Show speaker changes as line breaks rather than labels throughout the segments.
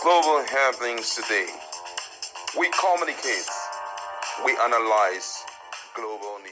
Global happenings today. We communicate. We analyze global news.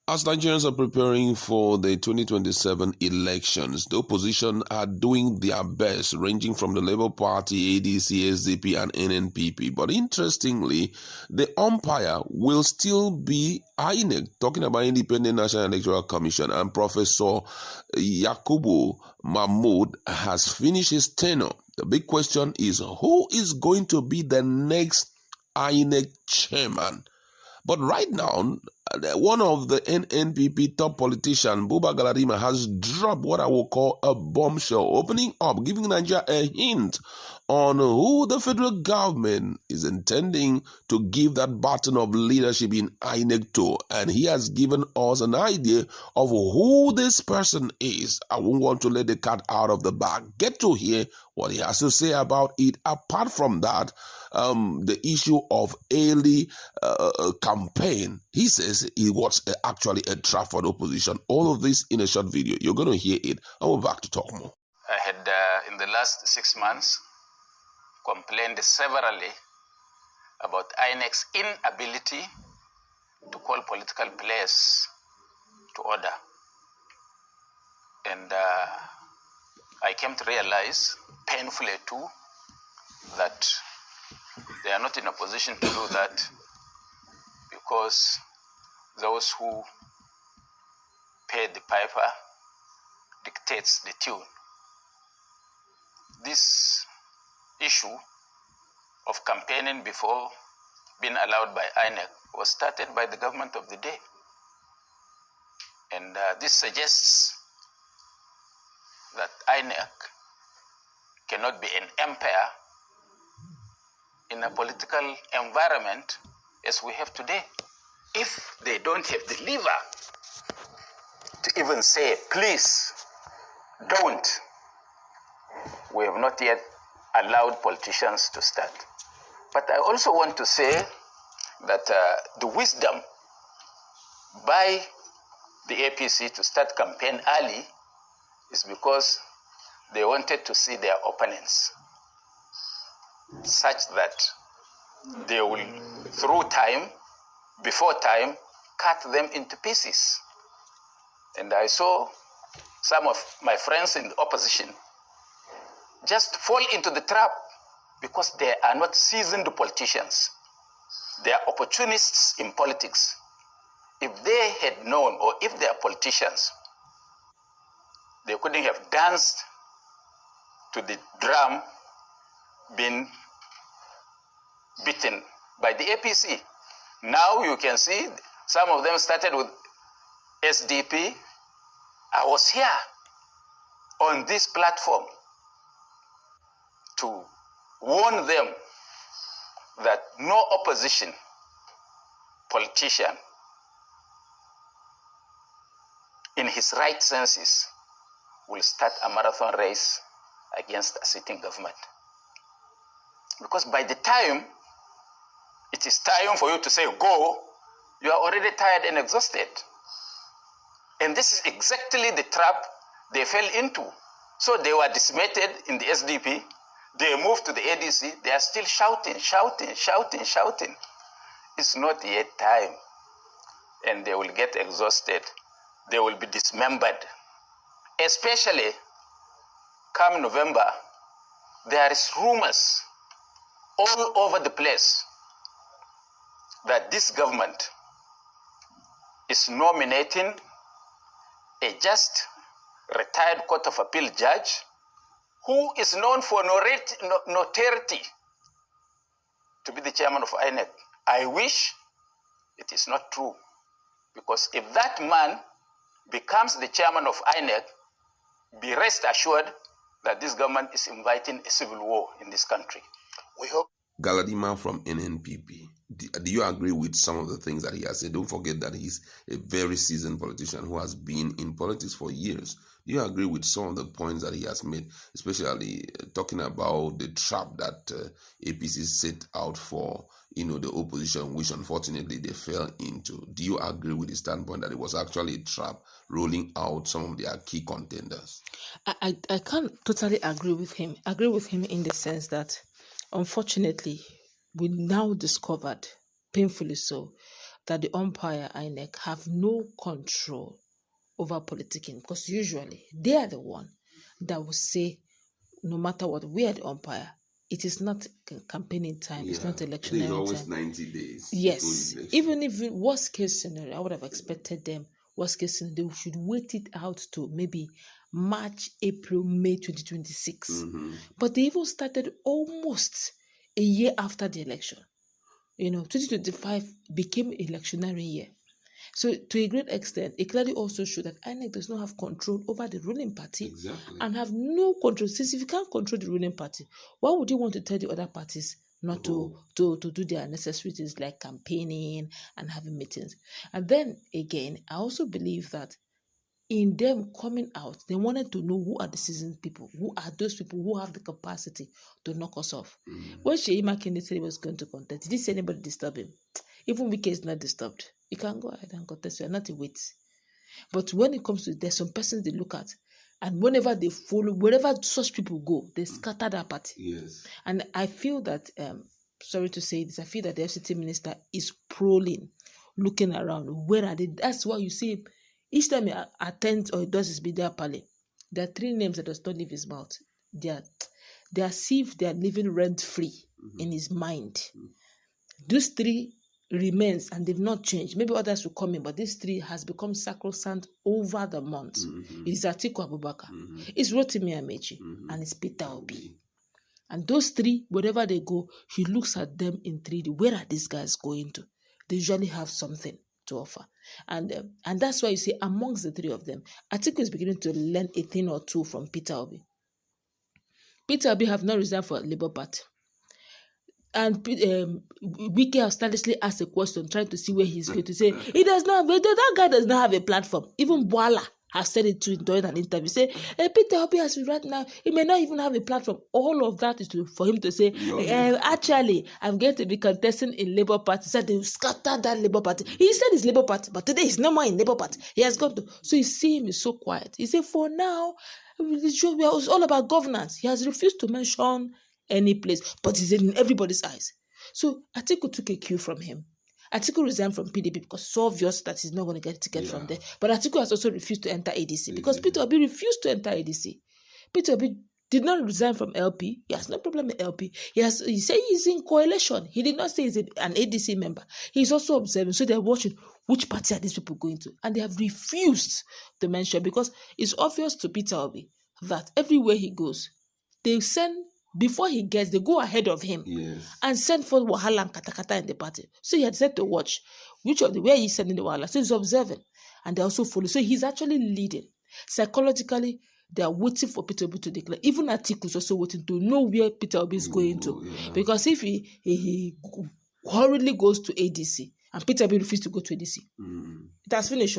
As Nigerians are preparing for the 2027 elections, the opposition are doing their best, ranging from the Labour Party, ADC, SDP, and NNPP. But interestingly, the umpire will still be Inec, talking about Independent National Electoral Commission, and Professor Yakubu Mahmood has finished his tenure. The big question is, who is going to be the next Inec chairman? But right now, one of the NNPP top politician, Buba Galadima, has dropped what I will call a bombshell, opening up, giving Nigeria a hint on who the federal government is intending to give that baton of leadership in INEC to. And he has given us an idea of who this person is. I won't want to let the cat out of the bag. Get to hear what he has to say about it. Apart from that, the issue of early campaign, he says it was actually a trap for the opposition. All of this in a short video. You're going to hear it. I will back to talk more.
I had, in the last 6 months, complained severally about INEC's inability to call political players to order. And I came to realize, painfully too, that they are not in a position to do that because those who pay the piper dictates the tune. This issue of campaigning before being allowed by INEC was started by the government of the day. And this suggests that INEC cannot be an empire in a political environment as we have today. If they don't have the lever to even say, please, don't, we have not yet allowed politicians to start. But I also want to say that the wisdom by the APC to start campaign early is because they wanted to see their opponents such that they will, through time, before time, cut them into pieces. And I saw some of my friends in the opposition just fall into the trap because they are not seasoned politicians. They are opportunists in politics. If they had known, or if they are politicians, they couldn't have danced to the drum being beaten by the APC. Now you can see some of them started with SDP. I was here on this platform to warn them that no opposition politician in his right senses will start a marathon race against a sitting government. Because by the time it is time for you to say go, you are already tired and exhausted. And this is exactly the trap they fell into. So they were decimated in the SDP. They moved to the ADC. They are still shouting. It's not yet time. And they will get exhausted. They will be dismembered. Especially come November, there is rumors all over the place that this government is nominating a just retired Court of Appeal judge who is known for notoriety to be the chairman of INEC. I wish it is not true, because if that man becomes the chairman of INEC, be rest assured that this government is inviting a civil war in this country. We hope.
Galadima from NNPP. do you agree with some of the things that he has said? Don't forget that he's a very seasoned politician who has been in politics for years. Do you agree with some of the points that he has made, especially talking about the trap that APC set out for, the opposition, which unfortunately they fell into? Do you agree with his standpoint that it was actually a trap rolling out some of their key contenders?
I can't totally agree with him. Agree with him in the sense that, unfortunately, we now discovered, painfully so, that the umpire Inec have no control over politicking, because usually they are the one that will say, no matter what, we are the umpire. It is not campaigning time. It's not electionary time.
It's always 90 days.
Yes. Even if worst case scenario, I would have expected them, worst case scenario, they should wait it out to maybe March, April, May 2026.
Mm-hmm.
But they even started almost a year after the election. 2025 became electionary year. So to a great extent, it clearly also shows that INEC does not have control over the ruling party.
Exactly.
And have no control. Since if you can't control the ruling party, why would you want to tell the other parties not to do their necessary things like campaigning and having meetings? And then again, I also believe that in them coming out, they wanted to know who are the seasoned people, who are those people who have the capacity to knock us off. When Sheyi Makinde said he was going to contest, did he say anybody disturb him? Even Wike is not disturbed. You can go ahead and contest. You are not a wait. But when it comes to, there's some persons they look at, and whenever they follow, wherever such people go, they scatter that party.
Yes.
And I feel that, sorry to say this, I feel that the FCT minister is prowling, looking around. Where are they? That's why you see, each time he attends or he does his media parley, there are three names that does not leave his mouth. They are as if they are living rent-free in his mind. Those three remains, and they've not changed. Maybe others will come in, but these three has become sacrosanct over the months. It's Atiku Abubakar, it's Rotimi Amechi, and it's Peter Obi. And those three, wherever they go, he looks at them in 3D. Where are these guys going to? They usually have something to offer. And that's why you see amongst the three of them, Atiku is beginning to learn a thing or two from Peter Obi. Peter Obi have not resigned for Labour Party. And Wike has stylishly asked a question, trying to see where he's going to say, he does not, that guy does not have a platform. Even Boala has said it to him during an interview. Say, Peter Obi has been right now, he may not even have a platform. All of that is for him to say, actually, I'm going to be contesting in Labour Party. He said they will scatter that Labour Party. He said it's Labour Party, but today he's no more in Labour Party. He has gone to, so you see him is so quiet. He said, for now, it's all about governance. He has refused to mention any place, but he's in everybody's eyes. So Atiku took a cue from him. Atiku resigned from PDP because it's obvious that he's not going to get a ticket from there. But Atiku has also refused to enter ADC because Peter Obi refused to enter ADC. Peter Obi did not resign from LP. He has no problem with LP. He said he's in coalition. He did not say he's an ADC member. He's also observing. So they're watching which party are these people going to. And they have refused to mention, because it's obvious to Peter Obi that everywhere he goes, they send, before he gets, they go ahead of him and send for Wahala and Katakata in the party. So he had said to watch which of the, where he's sending the Wahala. So he's observing, and they also follow. So he's actually leading. Psychologically, they are waiting for Peter Obi to declare. Even Atiku is also waiting to know where Peter Obi is going to. Because if he hurriedly goes to ADC, and Peter Obi refuses to go to ADC, it has finished.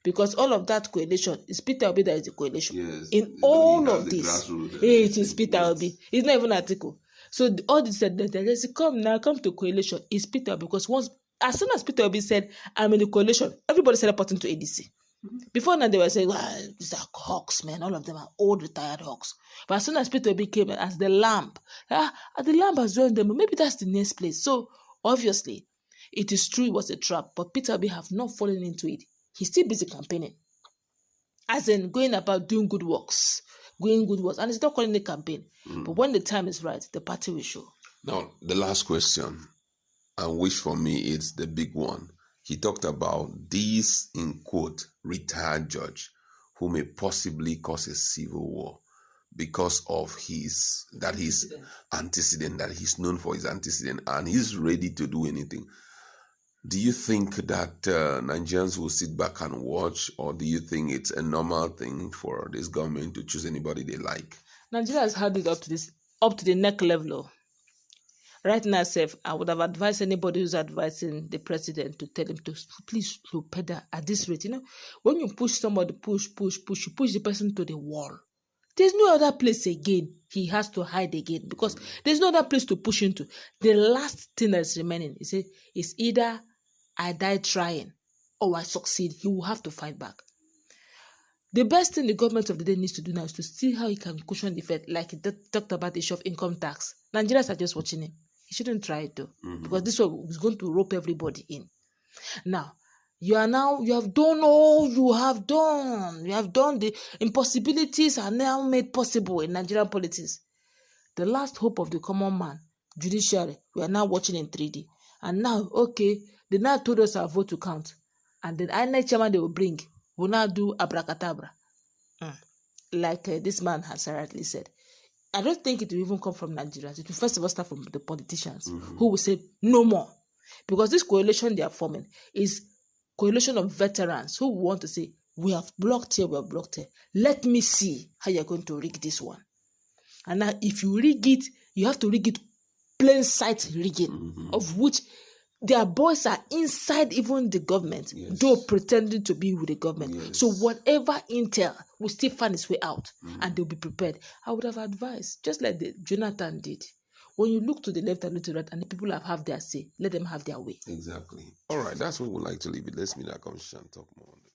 Because all of that coalition is Peter Obi that is the coalition. In all of this, it is Peter Obi. It's not even Atiku. So all this said that they say, come to coalition, is Peter Obi. Because as soon as Peter Obi said, I'm in the coalition, everybody started reporting to ADC. Before now, they were saying, well, these are hawks, man. All of them are old, retired hawks. But as soon as Peter Obi came as the lamb, the lamb has joined them. Maybe that's the next place. So, obviously, it is true it was a trap, but Peter Obi have not fallen into it. He's still busy campaigning. As in, going about doing good works. And he's not calling it a campaign. But when the time is right, the party will show.
Now, the last question, and which for me is the big one. He talked about this, in quote, retired judge who may possibly cause a civil war because of his antecedent, that he's known for his antecedent, and he's ready to do anything. Do you think that Nigerians will sit back and watch, or do you think it's a normal thing for this government to choose anybody they like?
Nigeria has had it up to the neck level. Right now, Seth, I would have advised anybody who's advising the president to tell him to please slow pedal at this rate. When you push somebody, push, you push the person to the wall. There's no other place again. He has to hide again because there's no other place to push into. The last thing that's remaining is either I die trying or I succeed. He will have to fight back. The best thing the government of the day needs to do now is to see how he can cushion the effect, like he talked about the issue of income tax. Nigerians are just watching him. He shouldn't try it though, because this one is going to rope everybody in. Now, you have done all you have done. You have done the impossibilities are now made possible in Nigerian politics. The last hope of the common man, judiciary, we are now watching in 3D. And now, okay, they now told us our vote to count. And the Inec chairman they will bring will now do abracadabra. Like this man has rightly said. I don't think it will even come from Nigerians. It will first of all start from the politicians who will say no more. Because this coalition they are forming is coalition of veterans who want to say, we have blocked here. Let me see how you're going to rig this one. And now if you rig it, you have to rig it plain sight rigging, of which their boys are inside even the government, though pretending to be with the government. Yes. So whatever intel will still find its way out and they'll be prepared. I would have advised, just like Jonathan did. When you look to the left and look to the right and the people have their say, let them have their way.
Exactly. All right, that's what we'd like to leave it. Let's meet our conversation and talk more on that.